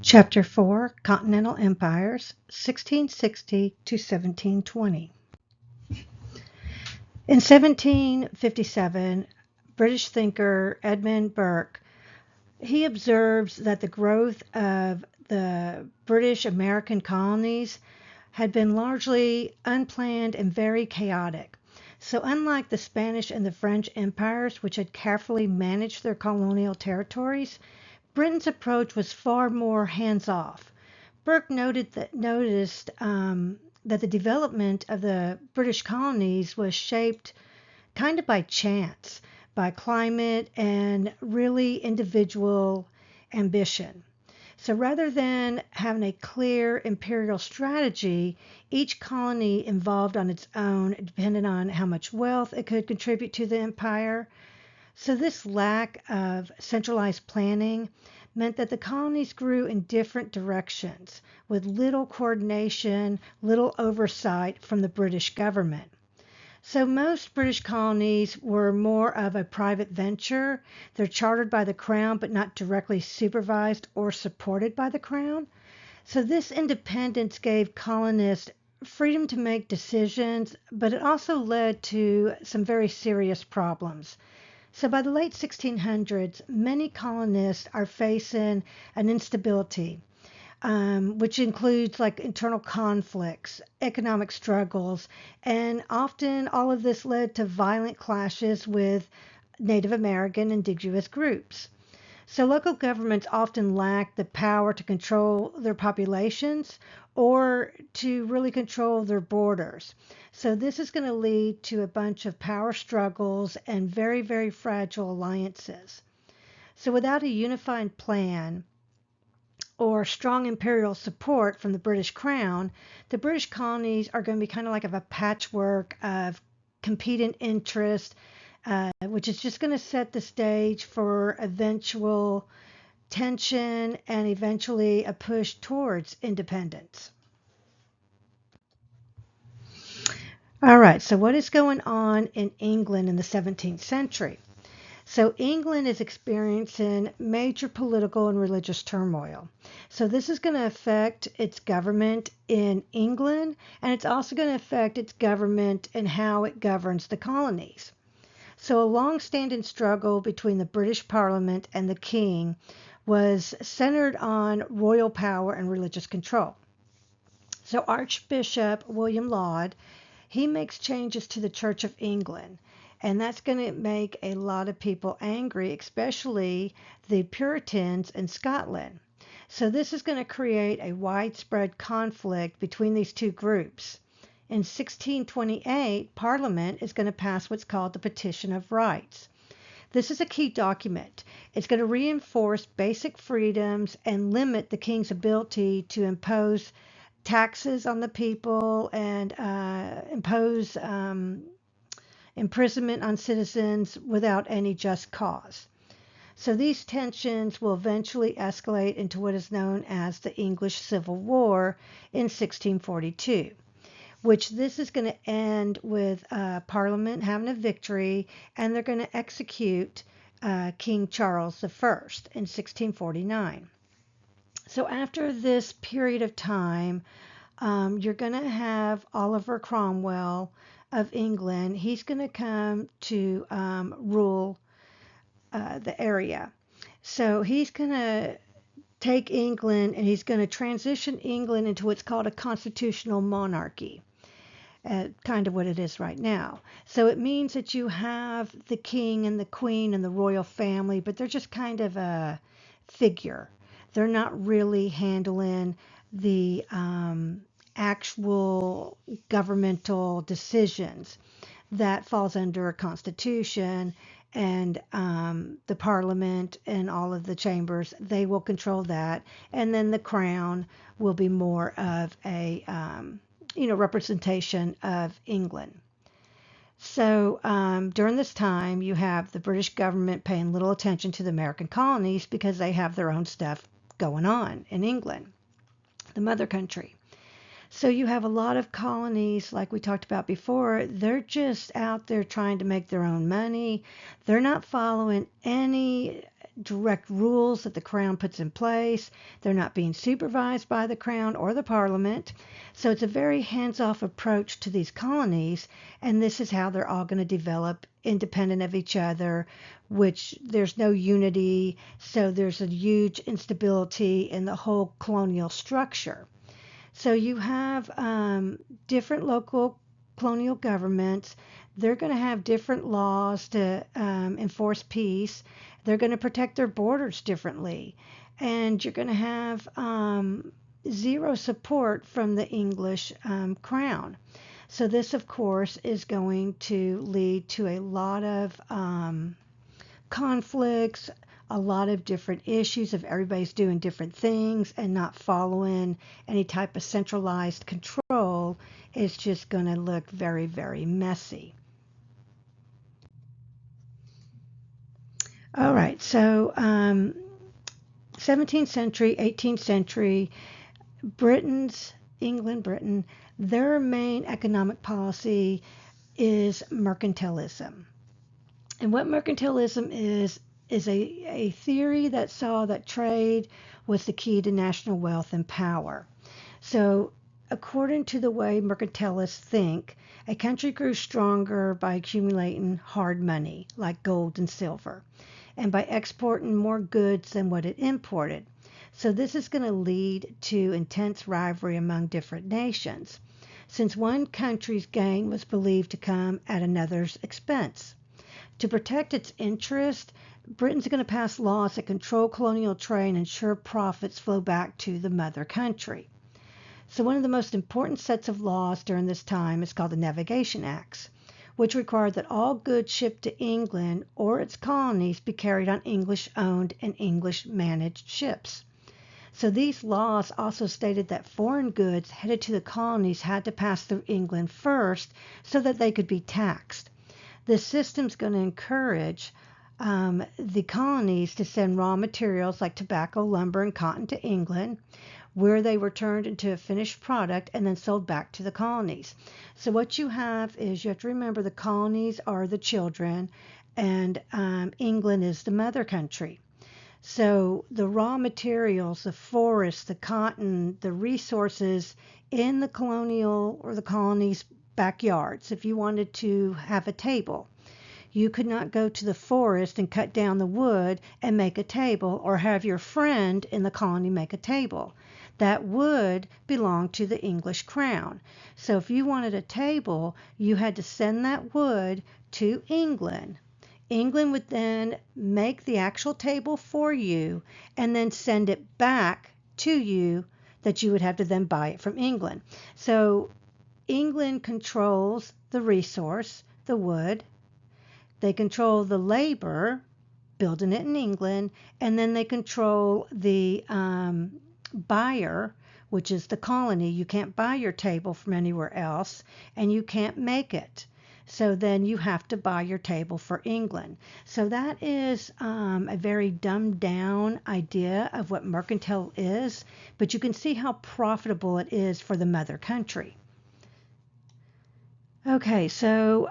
Chapter 4, Continental Empires, 1660 to 1720. In 1757, British thinker Edmund Burke, he observes that the growth of the British American colonies had been largely unplanned and very chaotic. So unlike the Spanish and the French empires, which had carefully managed their colonial territories, Britain's approach was far more hands-off. Burke noticed that the development of the British colonies was shaped kind of by chance, by climate, and really individual ambition. So rather than having a clear imperial strategy, each colony evolved on its own, depending on how much wealth it could contribute to the empire. So this lack of centralized planning meant that the colonies grew in different directions with little coordination, little oversight from the British government. So most British colonies were more of a private venture. They're chartered by the crown but not directly supervised or supported by the crown. So this independence gave colonists freedom to make decisions, but it also led to some very serious problems. So by the late 1600s, many colonists are facing an instability, which includes like internal conflicts, economic struggles, and often all of this led to violent clashes with Native American indigenous groups. So local governments often lack the power to control their populations or to really control their borders. So this is going to lead to a bunch of power struggles and very, very fragile alliances. So without a unified plan or strong imperial support from the British crown, the British colonies are going to be kind of like a patchwork of competing interests, which is just going to set the stage for eventual tension and eventually a push towards independence. All right, so what is going on in England in the 17th century? So England is experiencing major political and religious turmoil. So this is going to affect its government in England, and it's also going to affect its government and how it governs the colonies. So a long-standing struggle between the British Parliament and the King was centered on royal power and religious control. So Archbishop William Laud, he makes changes to the Church of England, and that's going to make a lot of people angry, especially the Puritans in Scotland. So this is going to create a widespread conflict between these two groups. In 1628, Parliament is going to pass what's called the Petition of Rights. This is a key document. It's going to reinforce basic freedoms and limit the king's ability to impose taxes on the people and impose imprisonment on citizens without any just cause. So these tensions will eventually escalate into what is known as the English Civil War in 1642, which this is going to end with Parliament having a victory, and they're going to execute King Charles I in 1649. So after this period of time, you're going to have Oliver Cromwell of England. He's going to come to rule the area. So he's going to take England and he's going to transition England into what's called a constitutional monarchy, kind of what it is right now. So it means that you have the king and the queen and the royal family, but they're just kind of a figure. They're not really handling the actual governmental decisions that falls under a constitution, and the parliament and all of the chambers, they will control that, and then the crown will be more of a representation of England. So during this time, you have the British government paying little attention to the American colonies because they have their own stuff going on in England, the mother country. So you have a lot of colonies, like we talked about before, they're just out there trying to make their own money. They're not following any direct rules that the Crown puts in place. They're not being supervised by the Crown or the Parliament. So it's a very hands-off approach to these colonies, and this is how they're all going to develop independent of each other, which there's no unity, so there's a huge instability in the whole colonial structure. So you have different local colonial governments. They're going to have different laws to enforce peace. They're going to protect their borders differently. And you're going to have zero support from the English crown. So this, of course, is going to lead to a lot of conflicts, a lot of different issues if everybody's doing different things and not following any type of centralized control. It's just going to look very, very messy. All right, so 17th century, 18th century, Britain, their main economic policy is mercantilism. And what mercantilism is a theory that saw that trade was the key to national wealth and power. So according to the way mercantilists think, a country grew stronger by accumulating hard money like gold and silver, and by exporting more goods than what it imported. So this is going to lead to intense rivalry among different nations, since one country's gain was believed to come at another's expense. To protect its interest, Britain's going to pass laws that control colonial trade and ensure profits flow back to the mother country. So one of the most important sets of laws during this time is called the Navigation Acts, which required that all goods shipped to England or its colonies be carried on English-owned and English-managed ships. So these laws also stated that foreign goods headed to the colonies had to pass through England first so that they could be taxed. This system is going to encourage the colonies to send raw materials like tobacco, lumber, and cotton to England, where they were turned into a finished product and then sold back to the colonies. So what you have is, you have to remember, the colonies are the children and England is the mother country. So the raw materials, the forests, the cotton, the resources in the colonial or the colonies' backyards. If you wanted to have a table, you could not go to the forest and cut down the wood and make a table, or have your friend in the colony make a table. That wood belonged to the English crown. So if you wanted a table, you had to send that wood to England. England would then make the actual table for you and then send it back to you, that you would have to then buy it from England. So England controls the resource, the wood. They control the labor, building it in England, and then they control the buyer, which is the colony. You can't buy your table from anywhere else, and you can't make it. So then you have to buy your table for England. So that is a very dumbed down idea of what mercantile is, but you can see how profitable it is for the mother country. Okay, so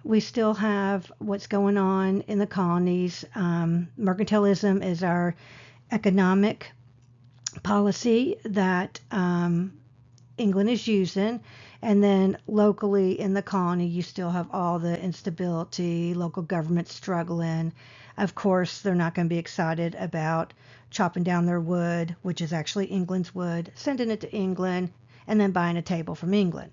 we still have what's going on in the colonies. Mercantilism is our economic policy that England is using. And then locally in the colony, you still have all the instability, local government struggling. Of course, they're not going to be excited about chopping down their wood, which is actually England's wood, sending it to England, and then buying a table from England.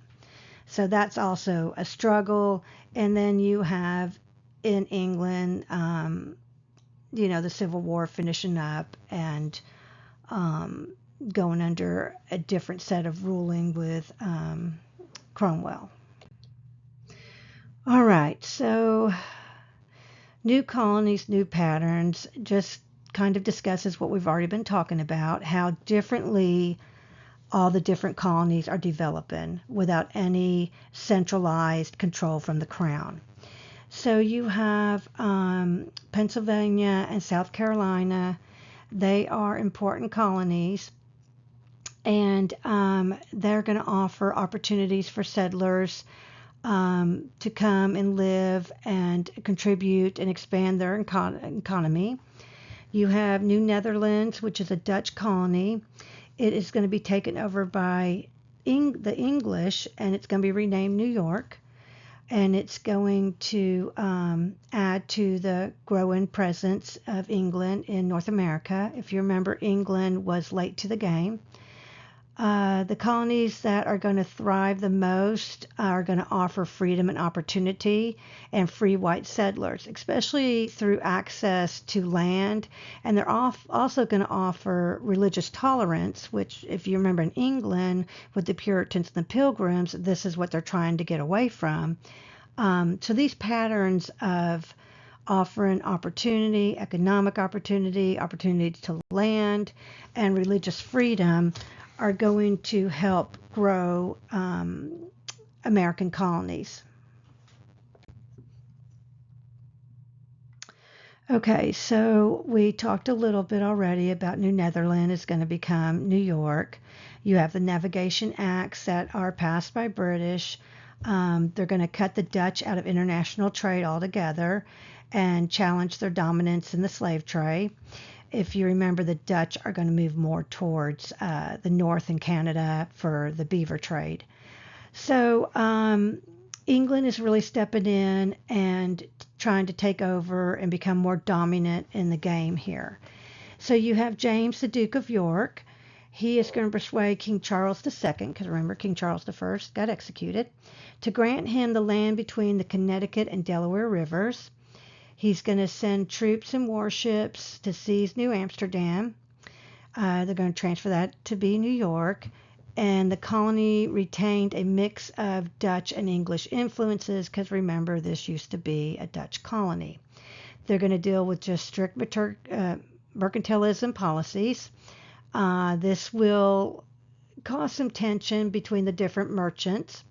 So that's also a struggle. And then you have in England, the Civil War finishing up and going under a different set of ruling with Cromwell. All right, so new colonies, new patterns, just kind of discusses what we've already been talking about, how differently all the different colonies are developing without any centralized control from the crown. So you have Pennsylvania and South Carolina. They are important colonies, and they're going to offer opportunities for settlers to come and live and contribute and expand their economy. You have New Netherlands, which is a Dutch colony. It is going to be taken over by the English, and it's going to be renamed New York. And it's going to add to the growing presence of England in North America. If you remember, England was late to the game. The colonies that are going to thrive the most are going to offer freedom and opportunity and free white settlers, especially through access to land. And they're also going to offer religious tolerance, which, if you remember in England with the Puritans and the Pilgrims, this is what they're trying to get away from. So these patterns of offering opportunity, economic opportunity, opportunity to land, and religious freedom are going to help grow American colonies. Okay, so we talked a little bit already about New Netherlands is going to become New York. You have the Navigation Acts that are passed by British. They're going to cut the Dutch out of international trade altogether and challenge their dominance in the slave trade. If you remember, the Dutch are going to move more towards the north in Canada for the beaver trade. So England is really stepping in and trying to take over and become more dominant in the game here. So you have James, the Duke of York. He is going to persuade King Charles II, because remember, King Charles I got executed, to grant him the land between the Connecticut and Delaware rivers. He's going to send troops and warships to seize New Amsterdam. They're going to transfer that to be New York. And the colony retained a mix of Dutch and English influences, because remember, this used to be a Dutch colony. They're going to deal with just strict mercantilism policies. This will cause some tension between the different merchants.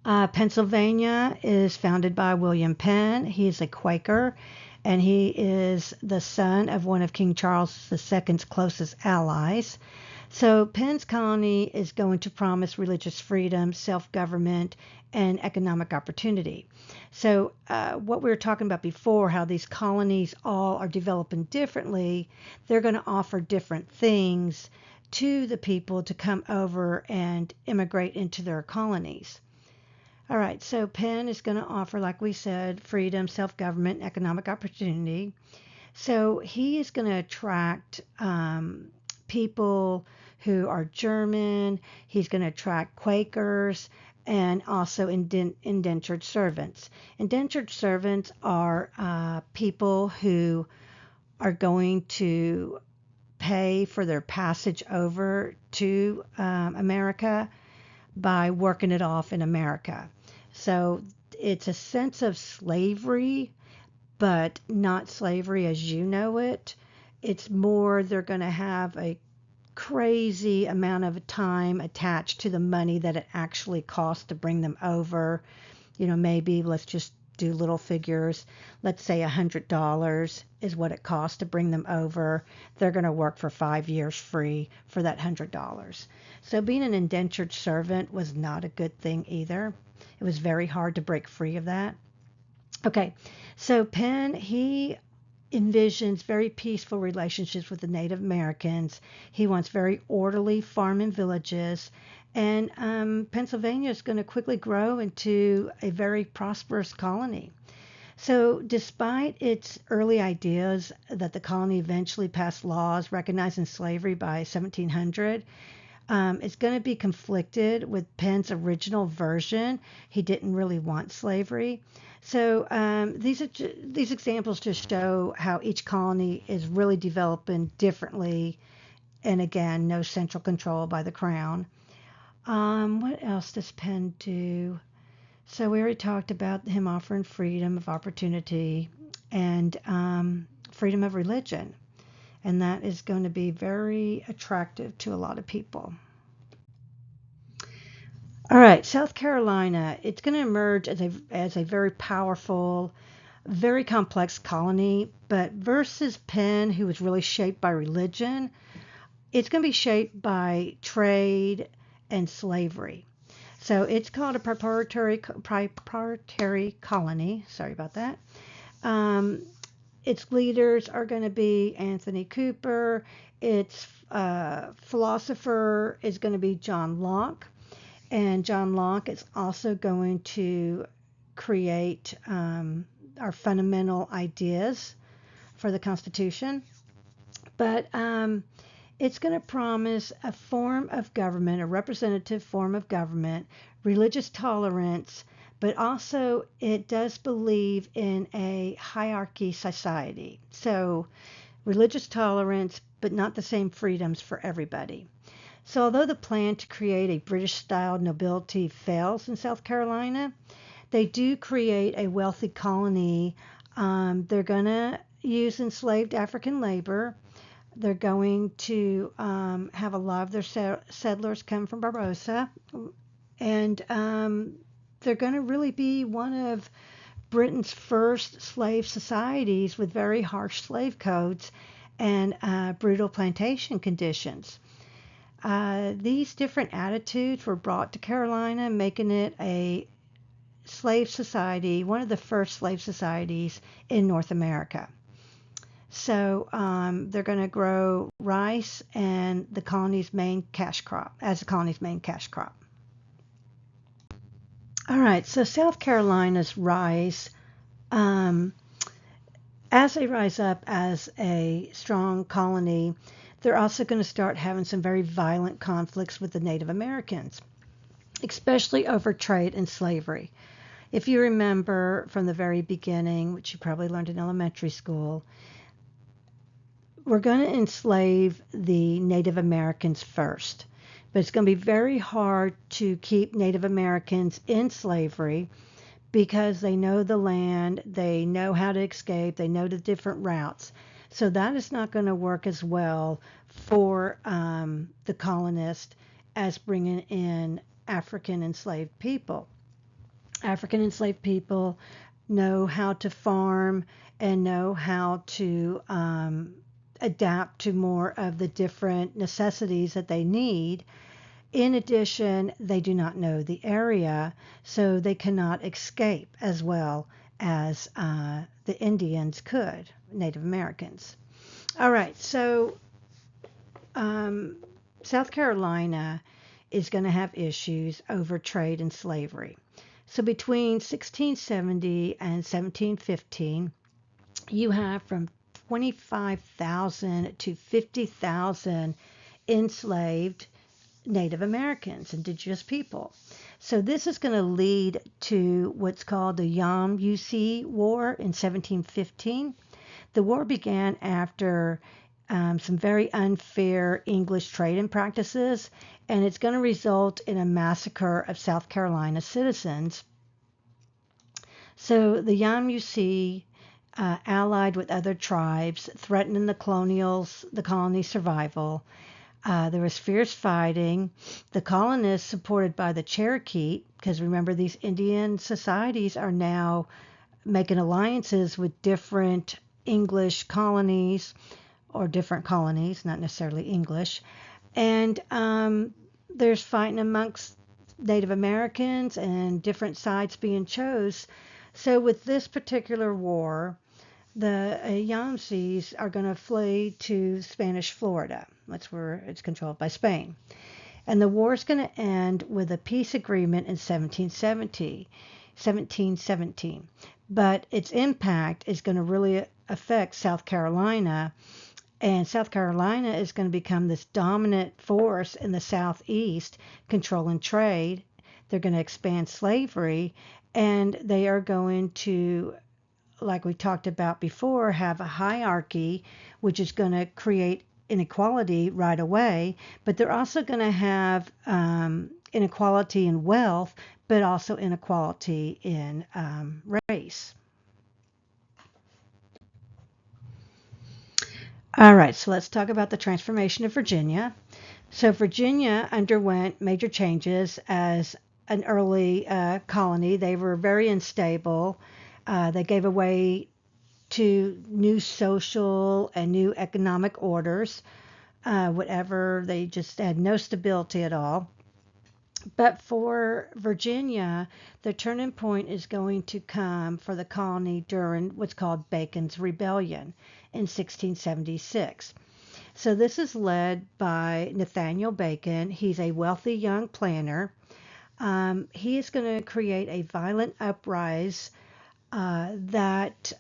Pennsylvania is founded by William Penn. He is a Quaker, and he is the son of one of King Charles II's closest allies. So Penn's colony is going to promise religious freedom, self-government, and economic opportunity. So what we were talking about before, how these colonies all are developing differently, they're going to offer different things to the people to come over and immigrate into their colonies. All right, so Penn is going to offer, like we said, freedom, self-government, economic opportunity. So he is going to attract people who are German. He's going to attract Quakers and also indentured servants. Indentured servants are people who are going to pay for their passage over to America by working it off in America. So it's a sense of slavery, but not slavery as you know it. It's more they're going to have a crazy amount of time attached to the money that it actually costs to bring them over. You know, maybe let's just do little figures. Let's say $100 is what it costs to bring them over. They're going to work for 5 years free for that $100. So being an indentured servant was not a good thing either. It was very hard to break free of that. Okay, so Penn, he envisions very peaceful relationships with the Native Americans. He wants very orderly farming villages. And Pennsylvania is going to quickly grow into a very prosperous colony. So despite its early ideas that the colony eventually passed laws recognizing slavery by 1700, it's going to be conflicted with Penn's original version. He didn't really want slavery. So these examples just show how each colony is really developing differently. And again, no central control by the crown. What else does Penn do? So we already talked about him offering freedom of opportunity and freedom of religion. And that is going to be very attractive to a lot of people. All right, South Carolina, it's going to emerge as a very powerful, very complex colony, but versus Penn, who was really shaped by religion, it's going to be shaped by trade and slavery. So it's called a proprietary colony. Sorry about that. Um, its leaders are going to be Anthony Cooper. Its philosopher is going to be John Locke. And John Locke is also going to create our fundamental ideas for the Constitution. But it's going to promise a form of government, a representative form of government, religious tolerance, but also it does believe in a hierarchy society. So religious tolerance, but not the same freedoms for everybody. So although the plan to create a British-style nobility fails in South Carolina, they do create a wealthy colony. They're going to use enslaved African labor. They're going to have a lot of their settlers come from Barbarossa, and they're going to really be one of Britain's first slave societies with very harsh slave codes and brutal plantation conditions. These different attitudes were brought to Carolina, making it a slave society, one of the first slave societies in North America. So they're going to grow rice and the colony's main cash crop, as the colony's main cash crop. All right, so South Carolina's rise, as they rise up as a strong colony, they're also going to start having some very violent conflicts with the Native Americans, especially over trade and slavery. If you remember from the very beginning, which you probably learned in elementary school, we're going to enslave the Native Americans first. But it's going to be very hard to keep Native Americans in slavery because they know the land, they know how to escape, they know the different routes. So that is not going to work as well for the colonists as bringing in African enslaved people. African enslaved people know how to farm and know how to adapt to more of the different necessities that they need. In addition, they do not know the area, so they cannot escape as well as the Indians could, Native Americans. All right, so South Carolina is going to have issues over trade and slavery. So between 1670 and 1715, you have from 25,000 to 50,000 enslaved Native Americans, indigenous people. So this is going to lead to what's called the Yamasee War in 1715. The war began after some very unfair English trading practices, and it's going to result in a massacre of South Carolina citizens. So the Yamasee allied with other tribes, threatening the colony's survival. There was fierce fighting. The colonists, supported by the Cherokee, because remember these Indian societies are now making alliances with different English colonies, or different colonies, not necessarily English. And there's fighting amongst Native Americans and different sides being chose. So with this particular war, the Yamasees are going to flee to Spanish Florida. That's where it's controlled by Spain. And the war is going to end with a peace agreement in 1717. But its impact is going to really affect South Carolina. And South Carolina is going to become this dominant force in the Southeast, controlling trade. They're going to expand slavery. And they are going to, like we talked about before, have a hierarchy, which is going to create inequality right away. But they're also going to have inequality in wealth, but also inequality in race. All right, so let's talk about the transformation of Virginia. So Virginia underwent major changes as an early colony. They were very unstable. They gave away to new social and new economic orders, whatever. They just had no stability at all. But for Virginia, the turning point is going to come for the colony during what's called Bacon's Rebellion in 1676. So this is led by Nathaniel Bacon. He's a wealthy young planter. He is going to create a violent uprising that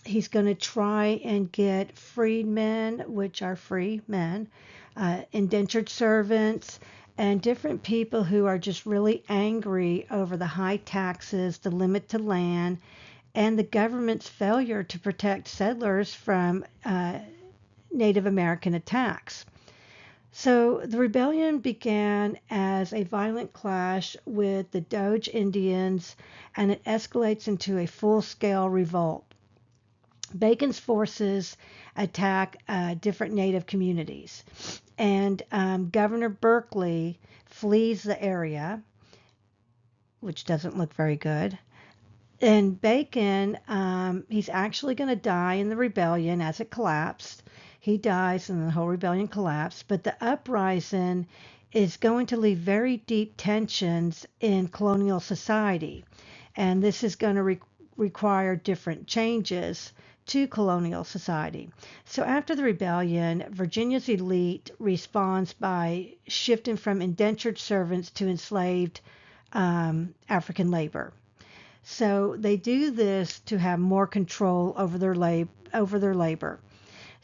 he's going to try and get freedmen, which are free men, indentured servants, and different people who are just really angry over the high taxes, the limit to land, and the government's failure to protect settlers from Native American attacks. So the rebellion began as a violent clash with the Doge Indians, and it escalates into a full-scale revolt. Bacon's forces attack different Native communities, and Governor Berkeley flees the area, which doesn't look very good. And Bacon, he's actually going to die in the rebellion as it collapsed. He dies and the whole rebellion collapsed. But the uprising is going to leave very deep tensions in colonial society. And this is going to require different changes to colonial society. So after the rebellion, Virginia's elite responds by shifting from indentured servants to enslaved African labor. So they do this to have more control over their labor.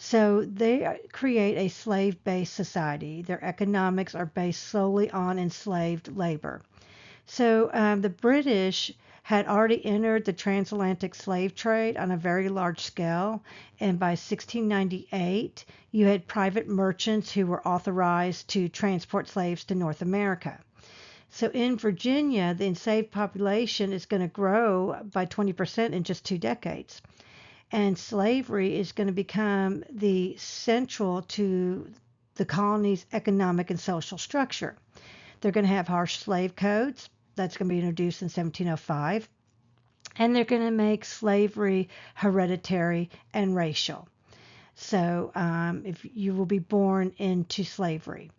So they create a slave-based society. Their economics are based solely on enslaved labor. So the British had already entered the transatlantic slave trade on a very large scale, and by 1698, you had private merchants who were authorized to transport slaves to North America. So in Virginia, the enslaved population is going to grow by 20% in just 2 decades. And slavery is going to become the central to the colony's economic and social structure. They're going to have harsh slave codes. That's going to be introduced in 1705. And they're going to make slavery hereditary and racial. So if you will be born into slavery.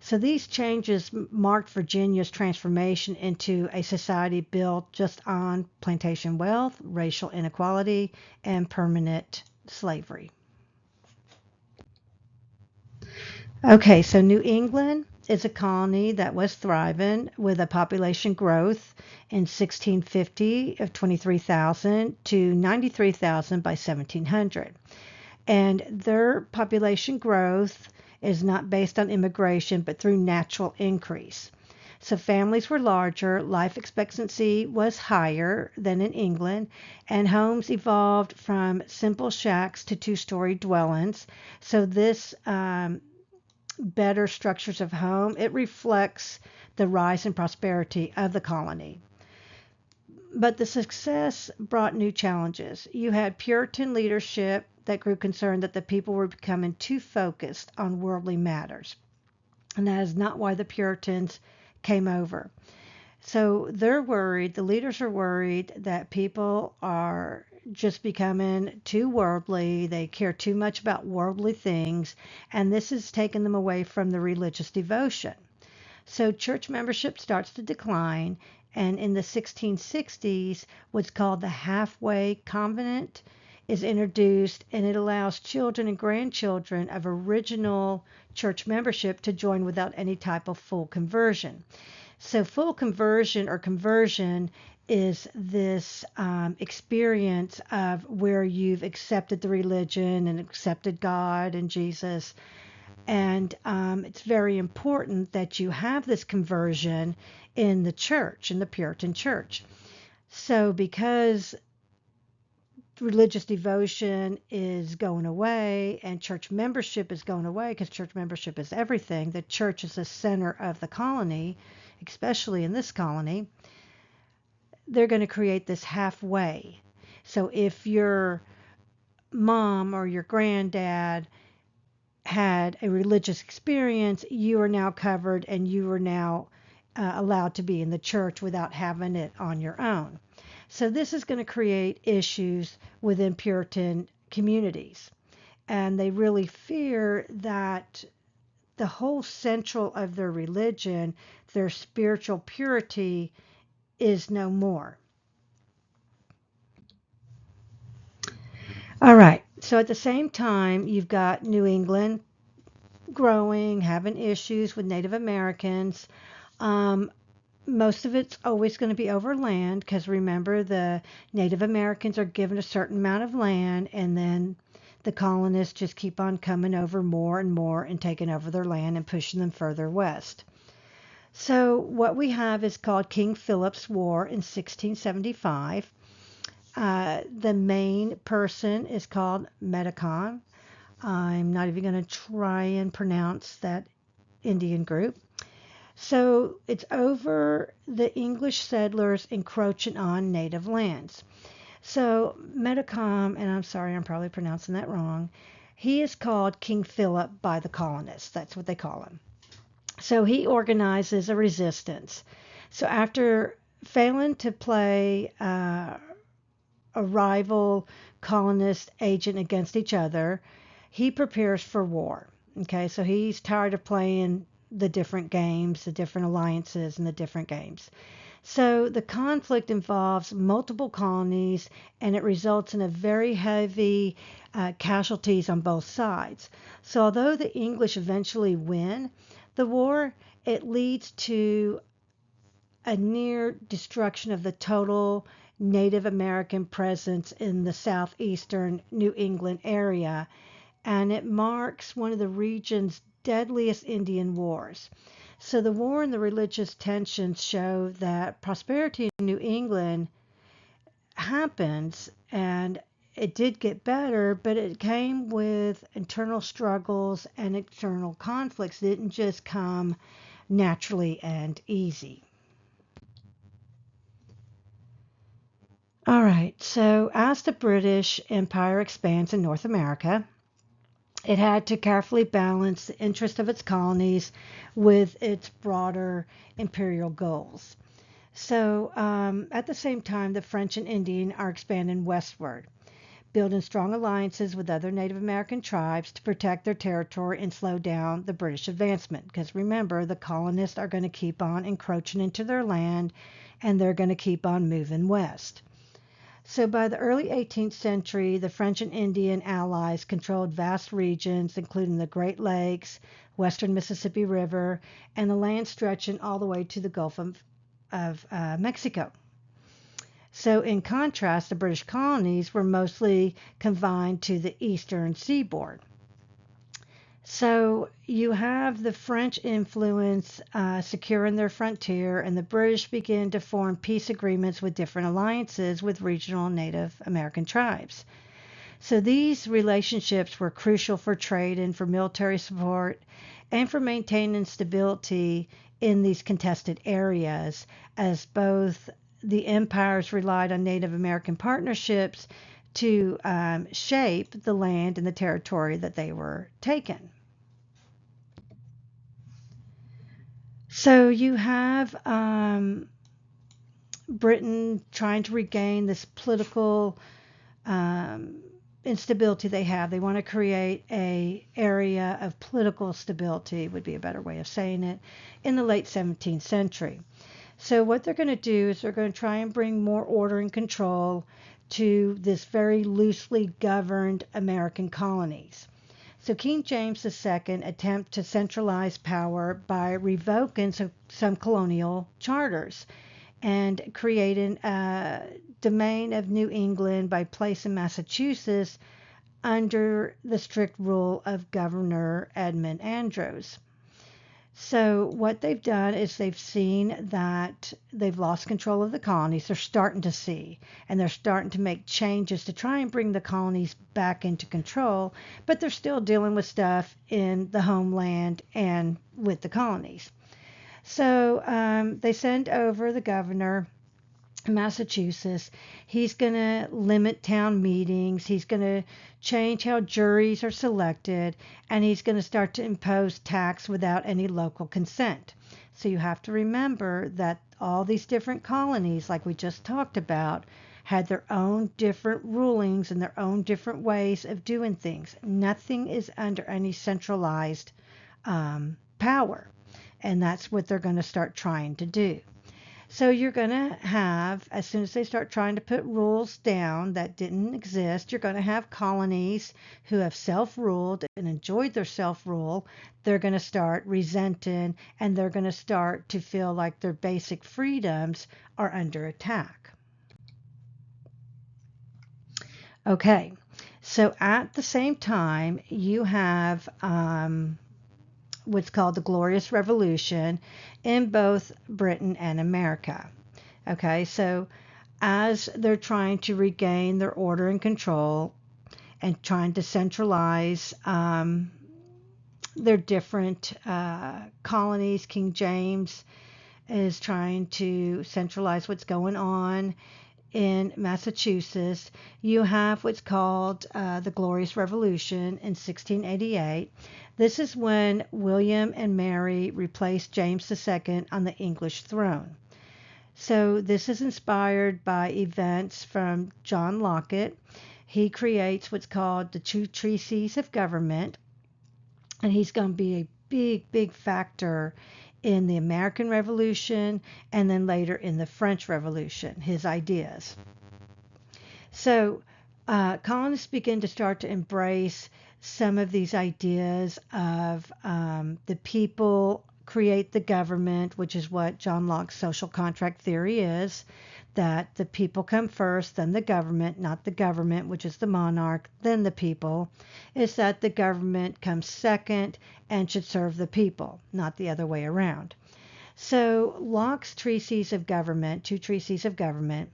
So these changes marked Virginia's transformation into a society built just on plantation wealth, racial inequality, and permanent slavery. Okay, so New England is a colony that was thriving with a population growth in 1650 of 23,000 to 93,000 by 1700. And their population growth is not based on immigration, but through natural increase. So families were larger, life expectancy was higher than in England, and homes evolved from simple shacks to 2-story dwellings. So this better structures of home, it reflects the rise and prosperity of the colony. But the success brought new challenges. You had Puritan leadership that grew concerned that the people were becoming too focused on worldly matters. And that is not why the Puritans came over. So they're worried, the leaders are worried that people are just becoming too worldly. They care too much about worldly things, and this has taken them away from the religious devotion. So church membership starts to decline, and in the 1660s, what's called the halfway covenant is introduced, and it allows children and grandchildren of original church membership to join without any type of full conversion. So full conversion or conversion is this experience of where you've accepted the religion and accepted God and Jesus. And it's very important that you have this conversion in the church, in the Puritan church. So because religious devotion is going away and church membership is going away, because church membership is everything, the church is the center of the colony, especially in this colony, they're going to create this halfway. So if your mom or your granddad had a religious experience, you are now covered and you are now allowed to be in the church without having it on your own. So this is going to create issues within Puritan communities. And they really fear that the whole central of their religion, their spiritual purity, is no more. All right. So at the same time, you've got New England growing, having issues with Native Americans. Um, Most of it's always going to be over land because remember, the Native Americans are given a certain amount of land, and then the colonists just keep on coming over more and more and taking over their land and pushing them further west. So, what we have is called King Philip's War in 1675. The main person is called Metacom. I'm not even going to try and pronounce that Indian group. So it's over the English settlers encroaching on native lands. So Metacom, and I'm sorry, I'm probably pronouncing that wrong, he is called King Philip by the colonists. That's what they call him. So he organizes a resistance. So after failing to play a rival colonist agent against each other, he prepares for war. Okay, so he's tired of playing the different games, the different alliances, and the different games. So the conflict involves multiple colonies and it results in a very heavy casualties on both sides. So although the English eventually win the war, it leads to a near destruction of the total Native American presence in the southeastern New England area, and it marks one of the region's deadliest Indian wars. So the war and the religious tensions show that prosperity in New England happens, and it did get better, but it came with internal struggles and external conflicts. It didn't just come naturally and easy. All right, so as the British Empire expands in North America, it had to carefully balance the interest of its colonies with its broader imperial goals. So, at the same time, the French and Indian are expanding westward, building strong alliances with other Native American tribes to protect their territory and slow down the British advancement. Because remember, the colonists are going to keep on encroaching into their land and they're going to keep on moving west. So by the early 18th century, the French and Indian allies controlled vast regions, including the Great Lakes, western Mississippi River, and the land stretching all the way to the Gulf of Mexico. So in contrast, the British colonies were mostly confined to the eastern seaboard. So you have the French influence securing their frontier, and the British begin to form peace agreements with different alliances with regional Native American tribes. So these relationships were crucial for trade and for military support and for maintaining stability in these contested areas, as both the empires relied on Native American partnerships to shape the land and the territory that they were taking. So you have Britain trying to regain this political um, instability they have. They want to create a area of political stability, would be a better way of saying it, in the late 17th century. So what they're going to do is they're going to try and bring more order and control to this very loosely governed American colonies. So King James II attempted to centralize power by revoking some colonial charters and creating a domain of New England by placing Massachusetts under the strict rule of Governor Edmund Andros. So what they've done is they've seen that they've lost control of the colonies. They're starting to see, and they're starting to make changes to try and bring the colonies back into control, but they're still dealing with stuff in the homeland and with the colonies. So they send over the governor Massachusetts. He's going to limit town meetings. He's going to change how juries are selected, and he's going to start to impose tax without any local consent. So you have to remember that all these different colonies, like we just talked about, had their own different rulings and their own different ways of doing things. Nothing is under any centralized power. And that's what they're going to start trying to do. So you're going to have, as soon as they start trying to put rules down that didn't exist, you're going to have colonies who have self-ruled and enjoyed their self-rule. They're going to start resenting, and they're going to start to feel like their basic freedoms are under attack. Okay, so at the same time, you have what's called the Glorious Revolution in both Britain and America. Okay, so as they're trying to regain their order and control and trying to centralize their different colonies, King James is trying to centralize what's going on in Massachusetts. You have what's called the Glorious Revolution in 1688. This is when William and Mary replaced James II on the English throne. So this is inspired by events from John Locke. He creates what's called the two treatises of government, and he's going to be a big factor in the American Revolution and then later in the French Revolution, his ideas. So colonists begin to start to embrace some of these ideas of the people create the government, which is what John Locke's social contract theory is, that the people come first, then the government, not the government, which is the monarch, then the people, is that the government comes second and should serve the people, not the other way around. So Locke's treatise of government, two treatises of government,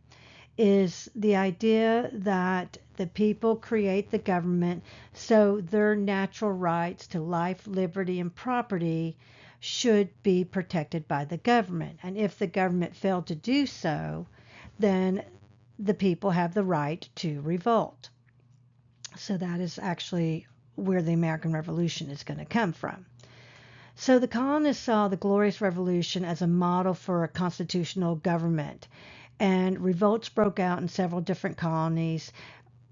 is the idea that the people create the government, so their natural rights to life, liberty, and property should be protected by the government. And if the government failed to do so, then the people have the right to revolt. So that is actually where the American Revolution is going to come from. So the colonists saw the Glorious Revolution as a model for a constitutional government, and revolts broke out in several different colonies,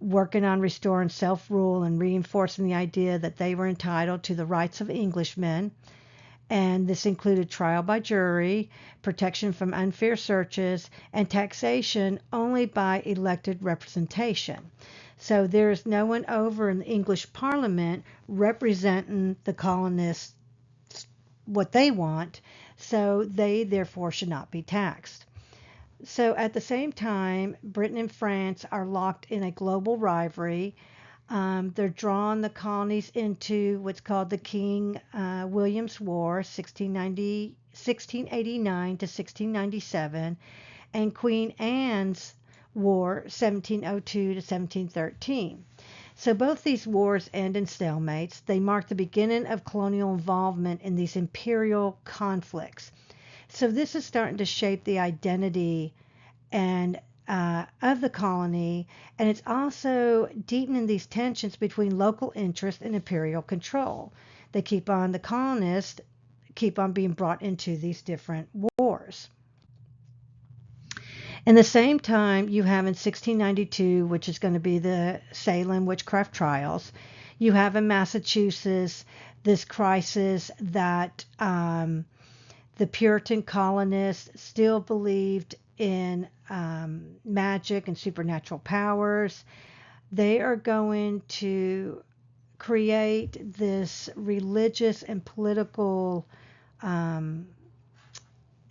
working on restoring self-rule and reinforcing the idea that they were entitled to the rights of Englishmen. And this included trial by jury, protection from unfair searches, and taxation only by elected representation. So there is no one over in the English Parliament representing the colonists what they want, so they therefore should not be taxed. So at the same time, Britain and France are locked in a global rivalry. They're drawing the colonies into what's called the King William's War, 1689 to 1697, and Queen Anne's War, 1702 to 1713. So both these wars end in stalemates. They mark the beginning of colonial involvement in these imperial conflicts. So this is starting to shape the identity and of the colony, and it's also deepening these tensions between local interest and imperial control. The colonists keep on being brought into these different wars. In the same time, you have in 1692, which is going to be the Salem witchcraft trials, you have in Massachusetts this crisis that the Puritan colonists still believed in magic and supernatural powers. They are going to create this religious and political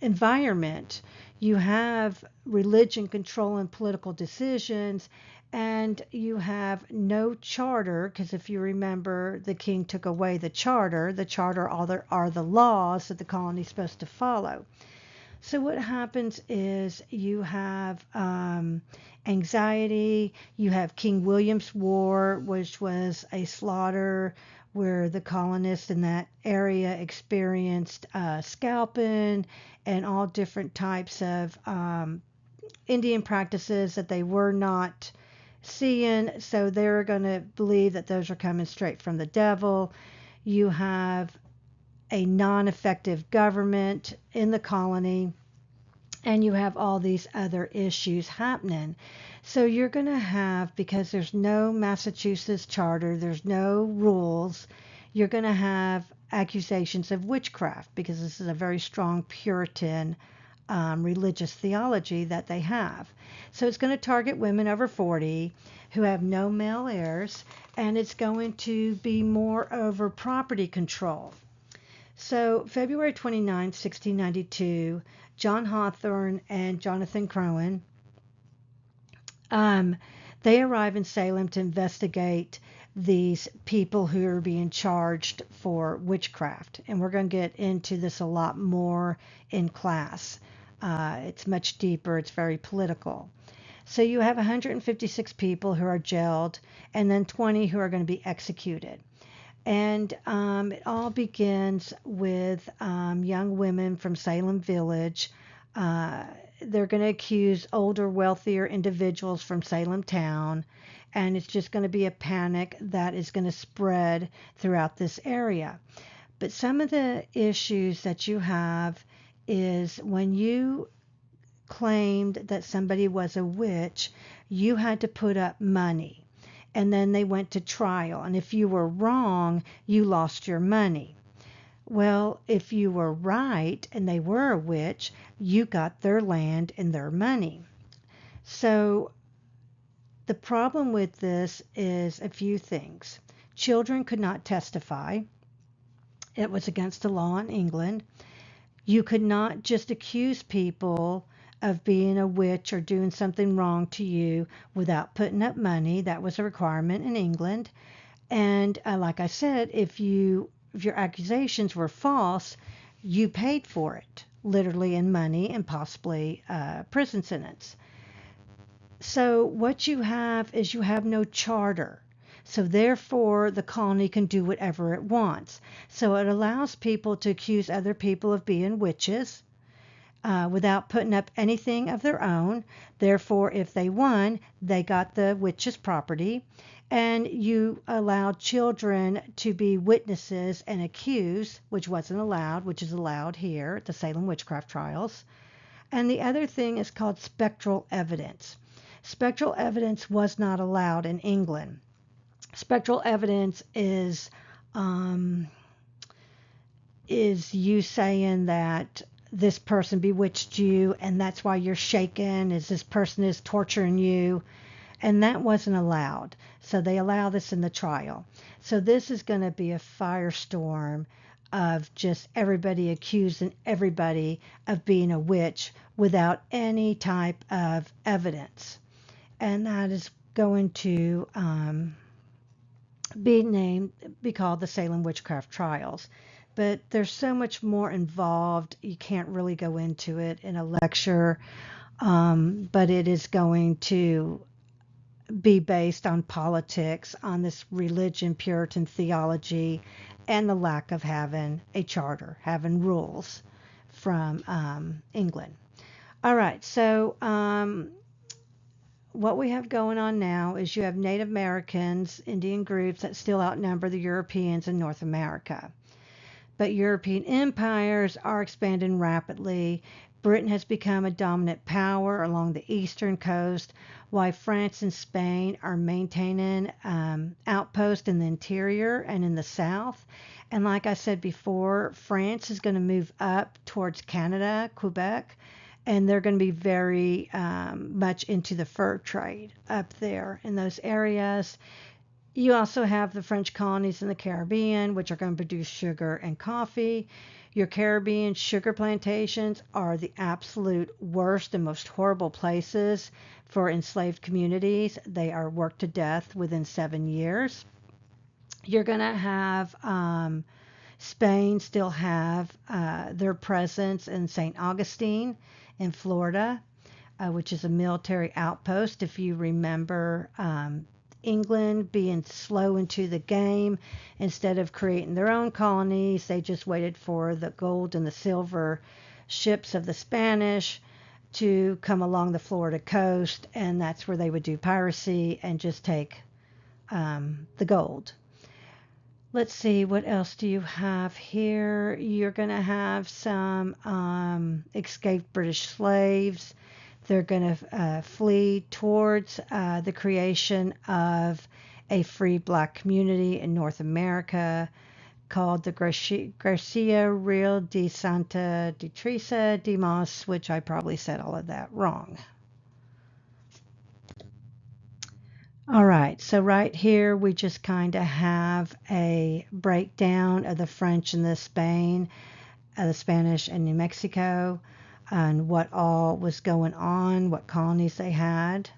environment. You have religion controlling political decisions, and you have no charter, because if you remember, the king took away the charter. The charter are the laws that the colony is supposed to follow. So what happens is you have anxiety, you have King William's War, which was a slaughter where the colonists in that area experienced scalping and all different types of Indian practices that they were not seeing, so they're going to believe that those are coming straight from the devil. You have a non-effective government in the colony, and you have all these other issues happening. So you're going to have, because there's no Massachusetts charter, there's no rules, you're going to have accusations of witchcraft because this is a very strong Puritan religious theology that they have. So it's going to target women over 40 who have no male heirs, and it's going to be more over property control. So February 29, 1692, John Hawthorne and Jonathan Crowan, they arrive in Salem to investigate these people who are being charged for witchcraft. And we're going to get into this a lot more in class. It's much deeper. It's very political. So you have 156 people who are jailed and then 20 who are going to be executed. And it all begins with young women from Salem Village. They're going to accuse older, wealthier individuals from Salem town, and it's just going to be a panic that is going to spread throughout this area. But some of the issues that you have is when you claimed that somebody was a witch, you had to put up money. And then they went to trial. And if you were wrong, you lost your money. Well, if you were right and they were a witch, you got their land and their money. So the problem with this is a few things. Children could not testify. It was against the law in England. You could not just accuse people of being a witch or doing something wrong to you without putting up money. That was a requirement in England. And like I said, if your accusations were false, you paid for it, literally in money and possibly prison sentence. So what you have is you have no charter. So therefore, the colony can do whatever it wants. So it allows people to accuse other people of being witches without putting up anything of their own. Therefore, if they won, they got the witch's property. And you allowed children to be witnesses and accused, which wasn't allowed, which is allowed here at the Salem witchcraft trials. And the other thing is called spectral evidence. Spectral evidence was not allowed in England. Spectral evidence is you saying that this person bewitched you and that's why you're shaken, is this person is torturing you, and that wasn't allowed. So they allow this in the trial. So this is going to be a firestorm of just everybody accusing everybody of being a witch without any type of evidence. And that is going to be called the Salem Witchcraft Trials. But there's so much more involved. You can't really go into it in a lecture, but it is going to be based on politics, on this religion, Puritan theology, and the lack of having a charter, having rules from England. All right, so what we have going on now is you have Native Americans, Indian groups that still outnumber the Europeans in North America. But European empires are expanding rapidly. Britain has become a dominant power along the eastern coast, while France and Spain are maintaining outposts in the interior and in the south. And like I said before, France is going to move up towards Canada, Quebec, and they're going to be very much into the fur trade up there in those areas. You also have the French colonies in the Caribbean, which are going to produce sugar and coffee. Your Caribbean sugar plantations are the absolute worst and most horrible places for enslaved communities. They are worked to death within 7 years. You're going to have Spain still have their presence in St. Augustine in Florida, which is a military outpost. If you remember, England being slow into the game, instead of creating their own colonies, they just waited for the gold and the silver ships of the Spanish to come along the Florida coast, and that's where they would do piracy and just take the gold. Let's see, what else do you have here? You're going to have some escaped British slaves. They're going to flee towards the creation of a free black community in North America. called the Garcia Real de Santa de Teresa de Mos, which I probably said all of that wrong. All right, so right here we just kind of have a breakdown of the French and the Spanish and New Mexico, and what all was going on, what colonies they had.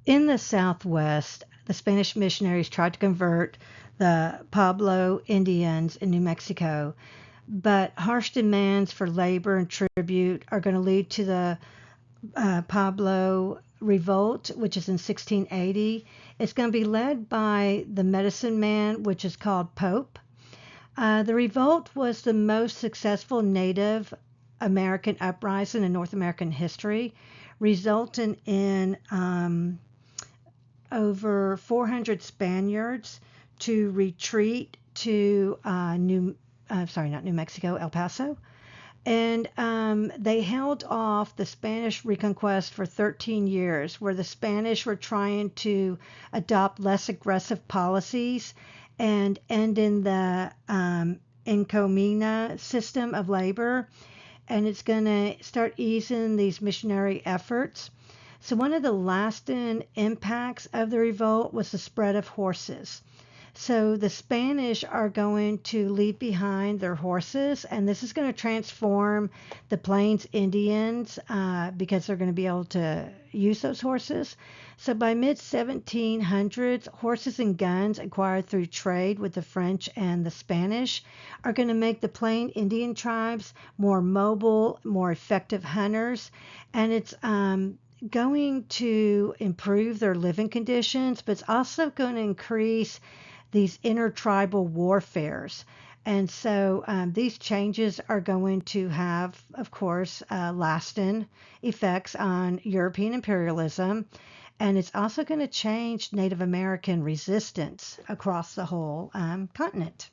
In the Southwest, the Spanish missionaries tried to convert the Pueblo Indians in New Mexico, but harsh demands for labor and tribute are going to lead to the Pueblo Revolt, which is in 1680. It's going to be led by the medicine man, which is called Pope. The revolt was the most successful Native American uprising in North American history, resulting in over 400 Spaniards to retreat to not New Mexico, El Paso. And they held off the Spanish reconquest for 13 years, where the Spanish were trying to adopt less aggressive policies and end in the encomina system of labor. And it's going to start easing these missionary efforts. So one of the lasting impacts of the revolt was the spread of horses. So the Spanish are going to leave behind their horses, and this is going to transform the Plains Indians because they're going to be able to use those horses. So by mid-1700s, horses and guns acquired through trade with the French and the Spanish are going to make the Plain Indian tribes more mobile, more effective hunters, and it's going to improve their living conditions, but it's also going to increase these intertribal warfares. And so these changes are going to have, of course, lasting effects on European imperialism. And it's also going to change Native American resistance across the whole continent.